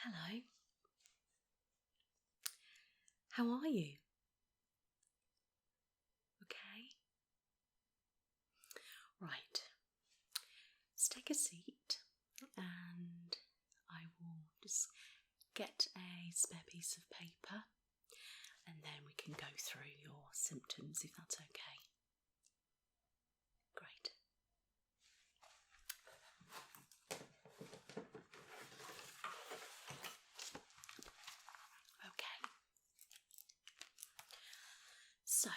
Hello. How are you? Okay. Right. Let's take a seat and I will just get a spare piece of paper and then we can go through your symptoms if that's okay. Great. Okay. So,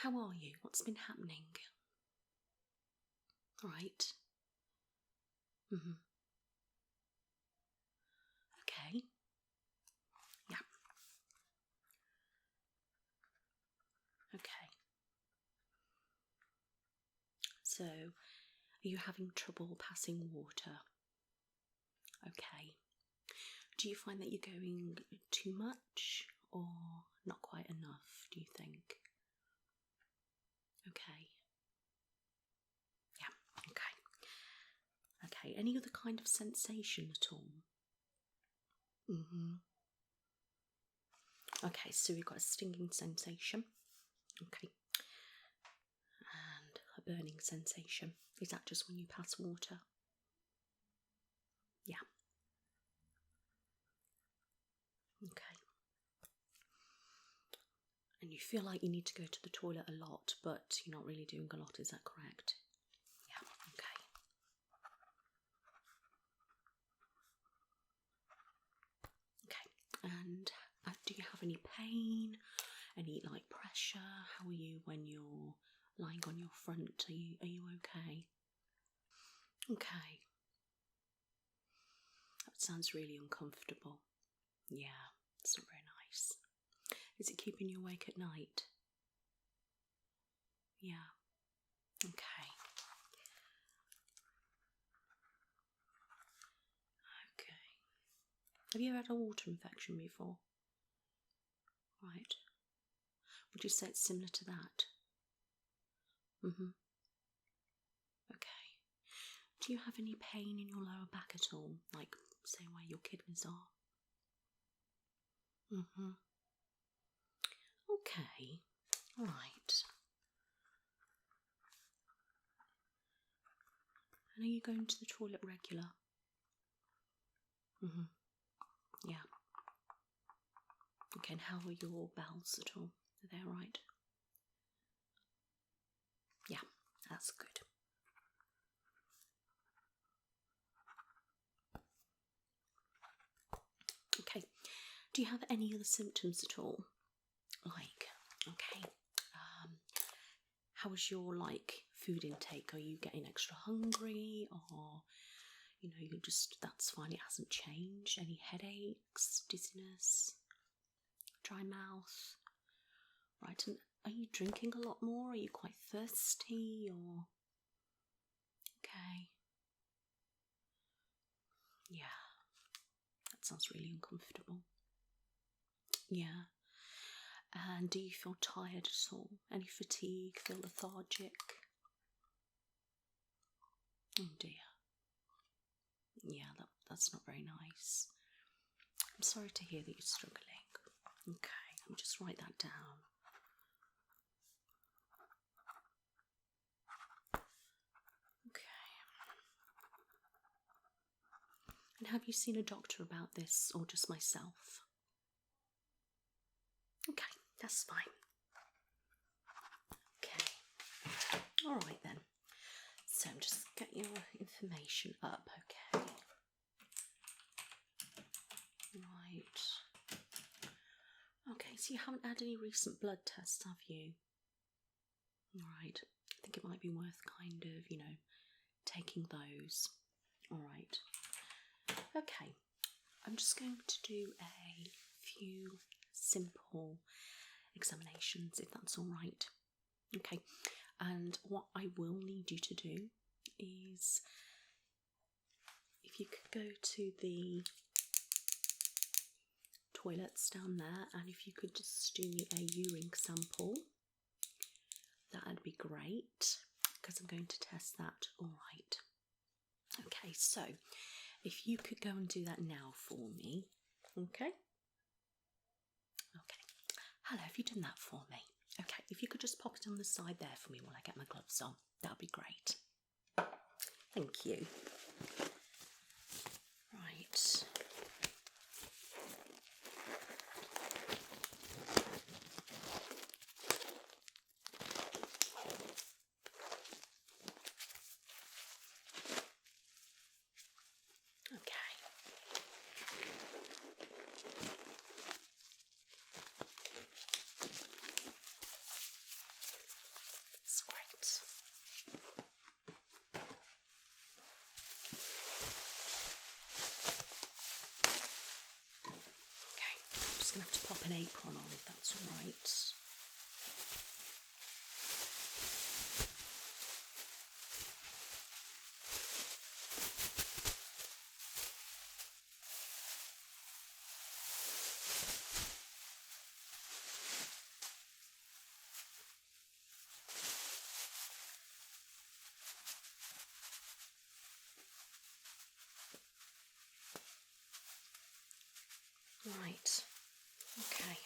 how are you? What's been happening? Right. Okay. Yeah. Okay. So, are you having trouble passing water? Okay. Do you find that you're going too much or not quite enough, do you think? Okay. Yeah, okay. Okay, any other kind of sensation at all? Okay, so we've got a stinging sensation. Okay. And a burning sensation. Is that just when you pass water? Yeah. Okay. And you feel like you need to go to the toilet a lot, but you're not really doing a lot, is that correct? Yeah, okay. Okay, and do you have any pain, any like pressure? How are you when you're lying on your front? Are you okay? Okay. That sounds really uncomfortable. Yeah, it's not very nice. Is it keeping you awake at night? Yeah. Okay. Okay. Have you ever had a water infection before? Right. Would you say it's similar to that? Okay. Do you have any pain in your lower back at all? Like, say, where your kidneys are? Okay. Right. And are you going to the toilet regular? Yeah. Okay, and how are your bowels at all? Are they alright? Yeah, that's good. Okay, do you have any other symptoms at all? Like, okay, how is your food intake? Are you getting extra hungry, or you just, that's fine, it hasn't changed? Any headaches, dizziness, dry mouth? Right, and are you drinking a lot more? Are you quite thirsty, or? Okay. Yeah, that sounds really uncomfortable. Yeah. And do you feel tired at all? Any fatigue? Feel lethargic? Oh dear. Yeah, that's not very nice. I'm sorry to hear that you're struggling. Okay, let me just write that down. Okay. And have you seen a doctor about this, or just myself? Okay, that's fine. Okay. Alright then. So just get your information up, okay? Right. Okay, so you haven't had any recent blood tests, have you? Alright. I think it might be worth kind of, taking those. Alright. Okay. I'm just going to do a few simple examinations, if that's alright. Okay. And what I will need you to do is, if you could go to the toilets down there, and if you could just do me a urine sample, that'd be great, because I'm going to test that. Alright. Okay, so if you could go and do that now for me, okay? Okay. Hello, have you done that for me? Okay, if you could just pop it on the side there for me while I get my gloves on, that'd be great. Thank you. Right. Okay. That's great. Okay, I'm just going to have to pop an apron on if that's all right. Right, okay.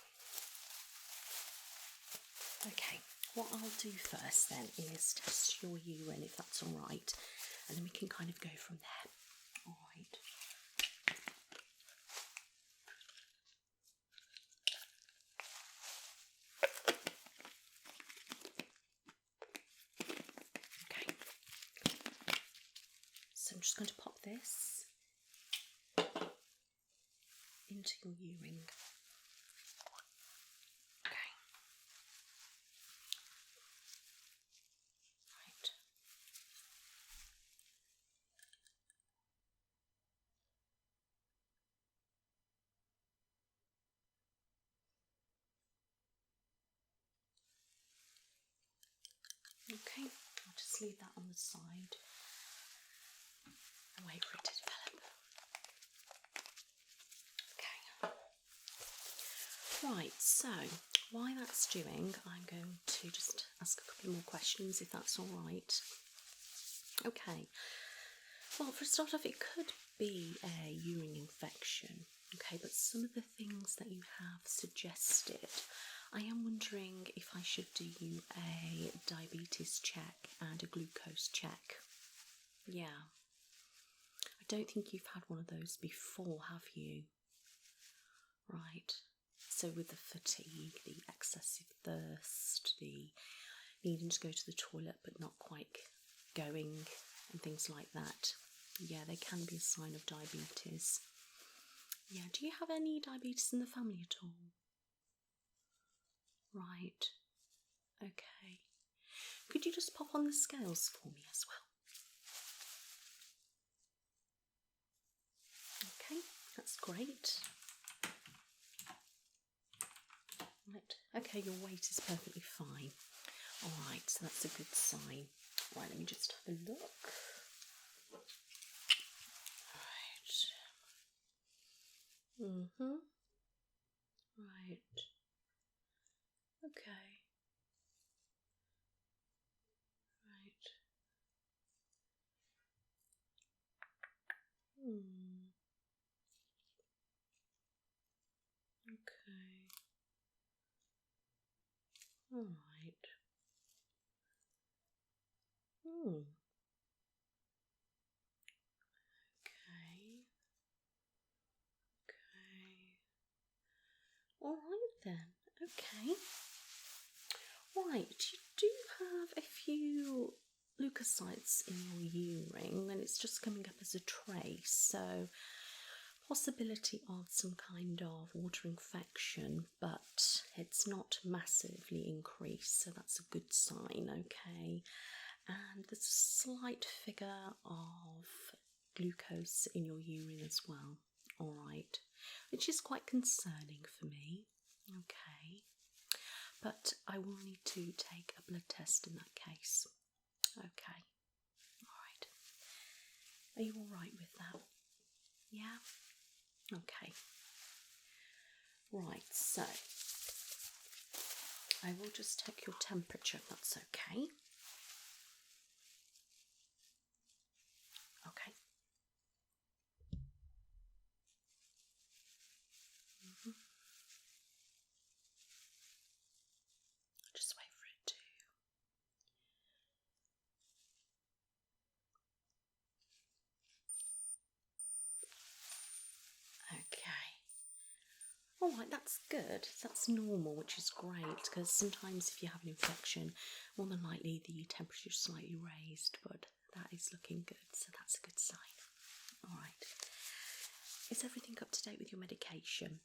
Okay, what I'll do first then is test your urine if that's all right, and then we can kind of go from there. All right. Okay. So I'm just going to pop this into your urine. Okay. Right. Okay, I'll just leave that on the side and wait for it to develop. Okay. Right, so while that's doing, I'm going to just ask a couple more questions if that's all right. Okay. Well, for a start off, it could be a urine infection, okay, but some of the things that you have suggested, I am wondering if I should do you a diabetes check and a glucose check. Yeah. I don't think you've had one of those before, have you? Right. So with the fatigue, the excessive thirst, the needing to go to the toilet but not quite going and things like that. Yeah, they can be a sign of diabetes. Yeah, do you have any diabetes in the family at all? Right. Okay. Could you just pop on the scales for me as well? Okay, that's great. Right. Okay, your weight is perfectly fine. Alright, so that's a good sign. Right, let me just have a look. Right. Right. Okay. Right. Okay. Alright. Okay. Okay. Alright then. Okay. Right, you do have a few leukocytes in your urine and it's just coming up as a trace, so possibility of some kind of water infection, but it's not massively increased, so that's a good sign, okay? And there's a slight figure of glucose in your urine as well, alright, which is quite concerning for me, okay? But I will need to take a blood test in that case. Okay. Alright. Are you alright with that? Yeah? Okay. Right, so I will just take your temperature if that's okay. Okay. Alright, that's good. That's normal, which is great, because sometimes if you have an infection, more than likely the temperature is slightly raised, but that is looking good, so that's a good sign. Alright. Is everything up to date with your medication?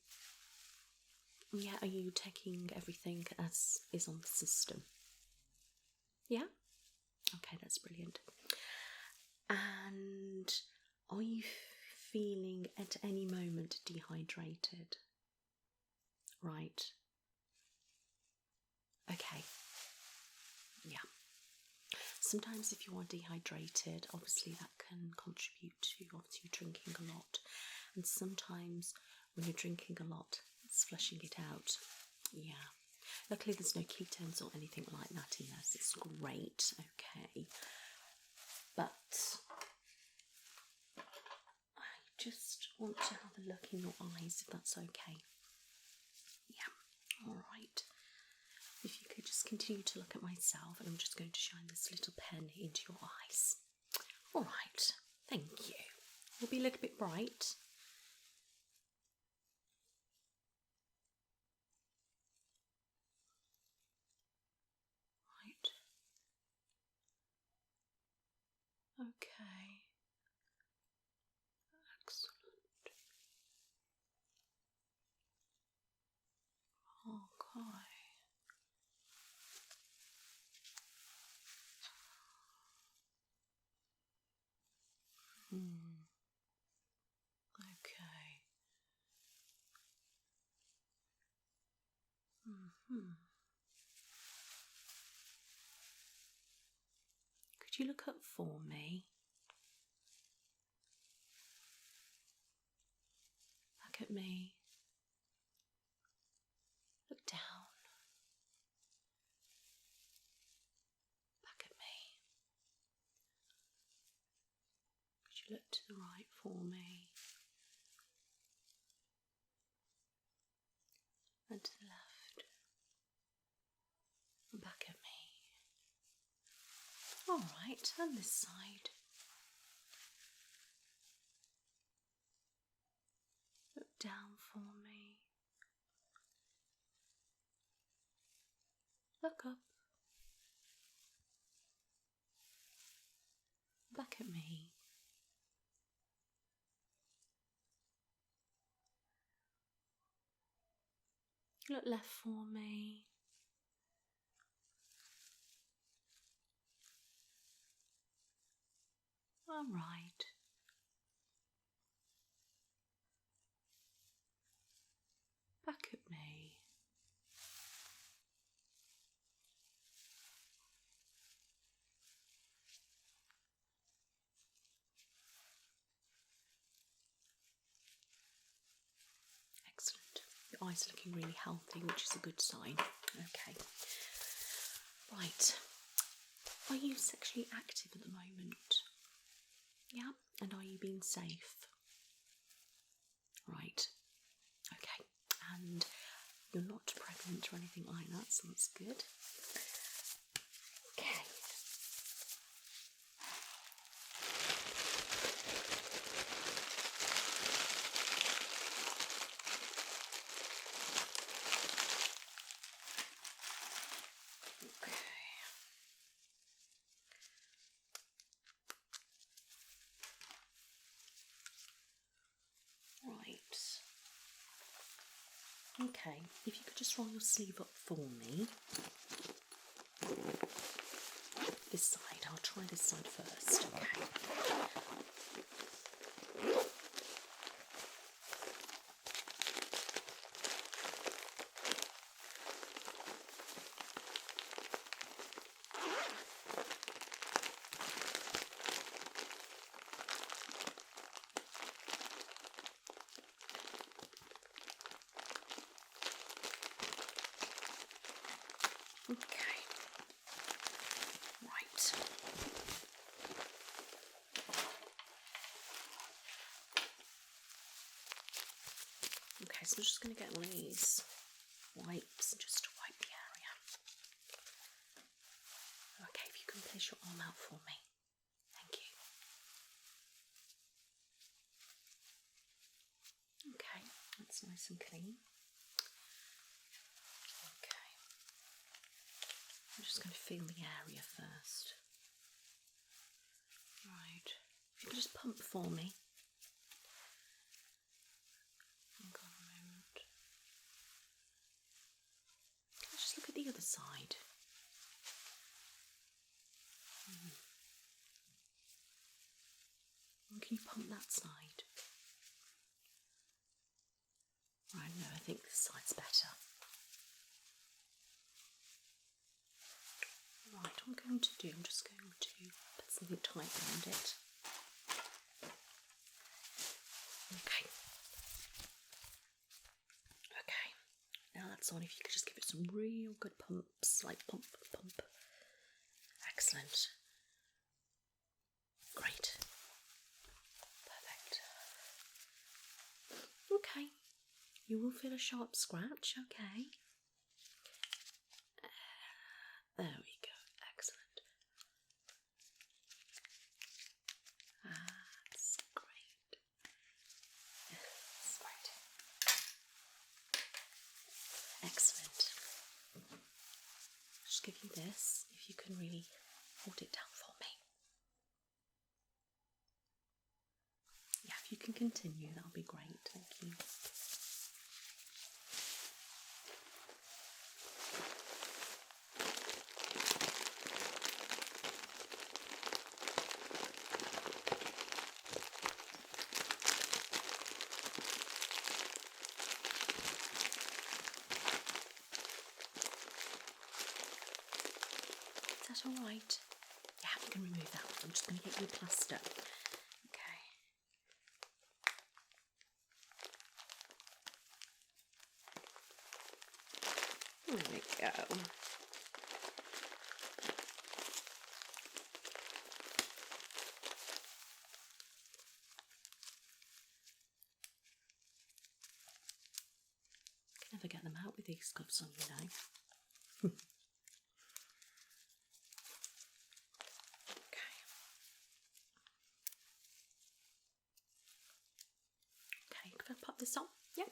Yeah, are you taking everything as is on the system? Yeah? Okay, that's brilliant. And are you feeling at any moment dehydrated? Right. Okay. Yeah. Sometimes if you are dehydrated, obviously that can contribute to obviously drinking a lot. And sometimes when you're drinking a lot, it's flushing it out. Yeah. Luckily there's no ketones or anything like that in this. It's great. Okay. But I just want to have a look in your eyes, if that's okay. Yeah. Alright. If you could just continue to look at myself, and I'm just going to shine this little pen into your eyes. Alright. Thank you. Will be a little bit bright. Right. Okay. Excellent. Okay. Okay. Could you look up for me? Look at me. Look down. Back at me. Could you look to the right for me? And to the left. And back at me. Alright, and this side. Look down for me. Look up. Back at me. Look left for me. All right. Back at me. Excellent. Your eyes are looking really healthy, which is a good sign. Okay. Right. Are you sexually active at the moment? Yeah. And are you being safe? Right. Okay. And you're not pregnant or anything like that, so that's good. Okay. Right. Okay, if you could just roll your sleeve up for me. This side, I'll try this side first. Okay. Okay. Right. Okay, so I'm just going to get one of these wipes just to wipe the area. Okay, if you can place your arm out for me. Thank you. Okay, that's nice and clean. just going to feel the area first. Right. If you could just pump for me. Hang on a moment. Just look at the other side. And can you pump that side? Right, no, I think this side's better. Right, what I'm going to do, I'm just going to put something tight around it. Okay. Okay, now that's on. If you could just give it some real good pumps, like pump, pump. Excellent. Great. Perfect. Okay, you will feel a sharp scratch, okay? There we go, excellent. That's great. That's great. Excellent. I'll just give you this, if you can really hold it down for me. Yeah, if you can continue, that'll be great, thank you. Is that all right? Yeah, you can remove that. I'm just going to get you a plaster. Okay. There we go. Can never get them out with these gloves on, you know. Okay, can I pop this on? Yep.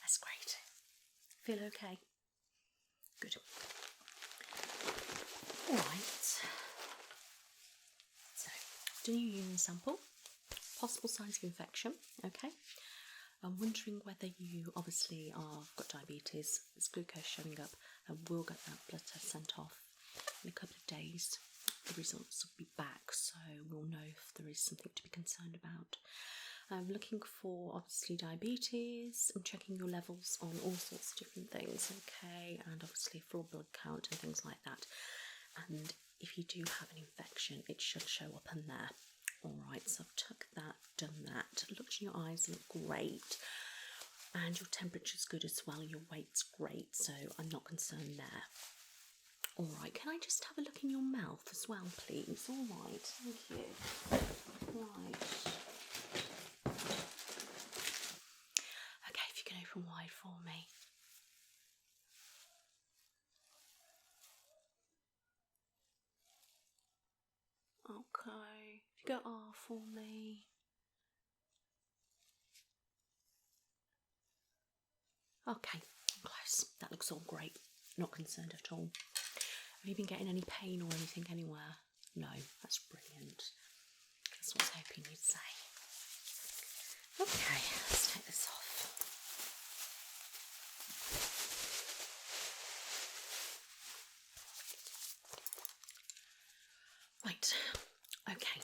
That's great. Feel okay? Good. Alright. So, do your urine sample. Possible signs of infection, okay? I'm wondering whether you obviously got diabetes, there's glucose showing up, and we'll get that blood test sent off in a couple of days. The results will be back, so we'll know if there is something to be concerned about. I'm looking for obviously diabetes and checking your levels on all sorts of different things, okay, and obviously full blood count and things like that. And if you do have an infection, it should show up in there. Alright, so I've took that, done that. Looked in your eyes, look great. And your temperature's good as well, your weight's great, so I'm not concerned there. Alright, can I just have a look in your mouth as well, please? Alright, thank you. Right. Okay, if you can open wide for me. Okay, if you go R for me. Okay, close. That looks all great. Not concerned at all. Have you been getting any pain or anything anywhere? No, that's brilliant. That's what I was hoping you'd say. Okay, let's take this off. Right, okay.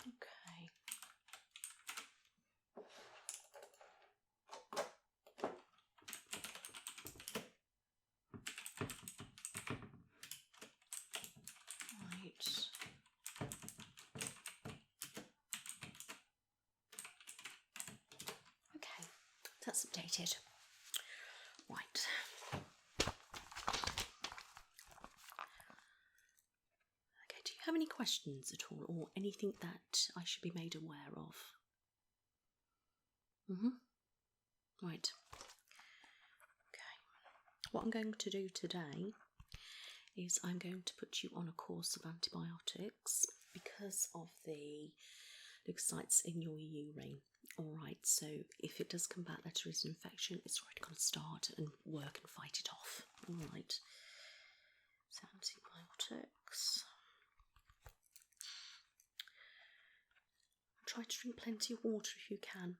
Okay. Right. Okay, that's updated. Right. Okay, do you have any questions at all, or anything that I should be made aware of? Right. Okay. What I'm going to do today is I'm going to put you on a course of antibiotics because of the leukocytes in your urine. Alright, so if it does come back that there is an infection, it's already going to start and work and fight it off. Alright. So antibiotics. Try to drink plenty of water if you can.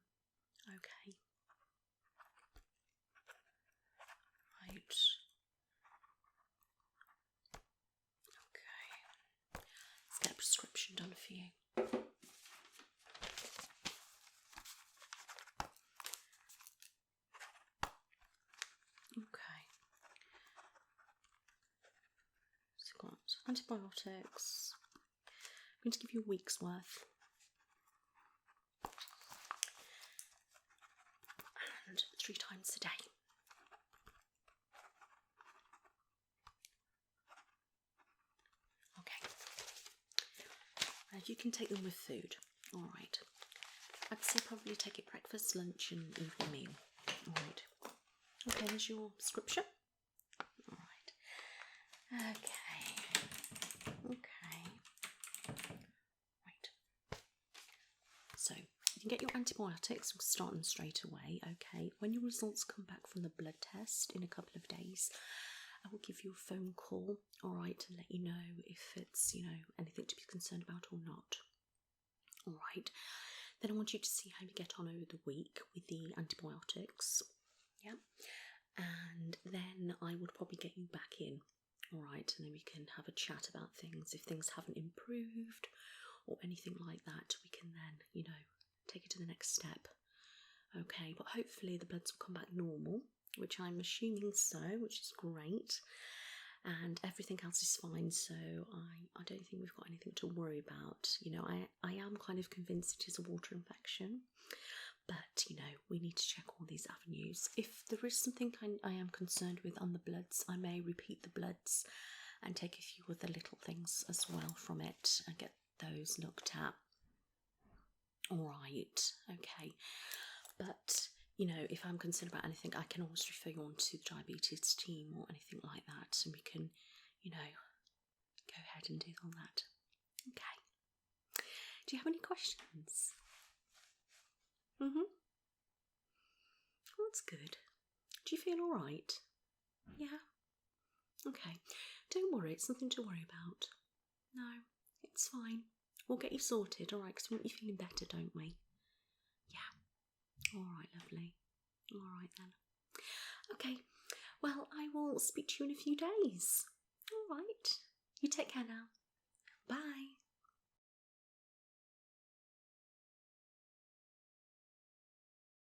Okay. Right. Okay. Let's get a prescription done for you. Okay. So I've got antibiotics. I'm going to give you a week's worth. And 3 times a day. Okay. You can take them with food. Alright. I'd say probably take it breakfast, lunch and evening meal. Alright. Okay, there's your prescription. Alright. Okay. Right. So, you can get your antibiotics. We'll start them straight away. Okay. When your results come back from the blood test in a couple of days, I will give you a phone call, alright, to let you know if it's, anything to be concerned about or not. Alright. Then I want you to see how you get on over the week with the antibiotics. Yeah. And then I would probably get you back in. Alright, and then we can have a chat about things. If things haven't improved or anything like that, we can then, take it to the next step. Okay, but hopefully the bloods will come back normal, which I'm assuming so, which is great. And everything else is fine, so I don't think we've got anything to worry about. I am kind of convinced it is a water infection, but, we need to check all these avenues. If there is something I am concerned with on the bloods, I may repeat the bloods and take a few other little things as well from it and get those looked at. Alright, okay. But, if I'm concerned about anything, I can always refer you on to the diabetes team or anything like that, and we can, go ahead and do all that. Okay. Do you have any questions? Oh, that's good. Do you feel alright? Yeah? Okay. Don't worry, it's nothing to worry about. No, it's fine. We'll get you sorted, alright, because we want you feeling better, don't we? Yeah. Alright, lovely. Alright then. Okay, well, I will speak to you in a few days. Alright. You take care now. Bye.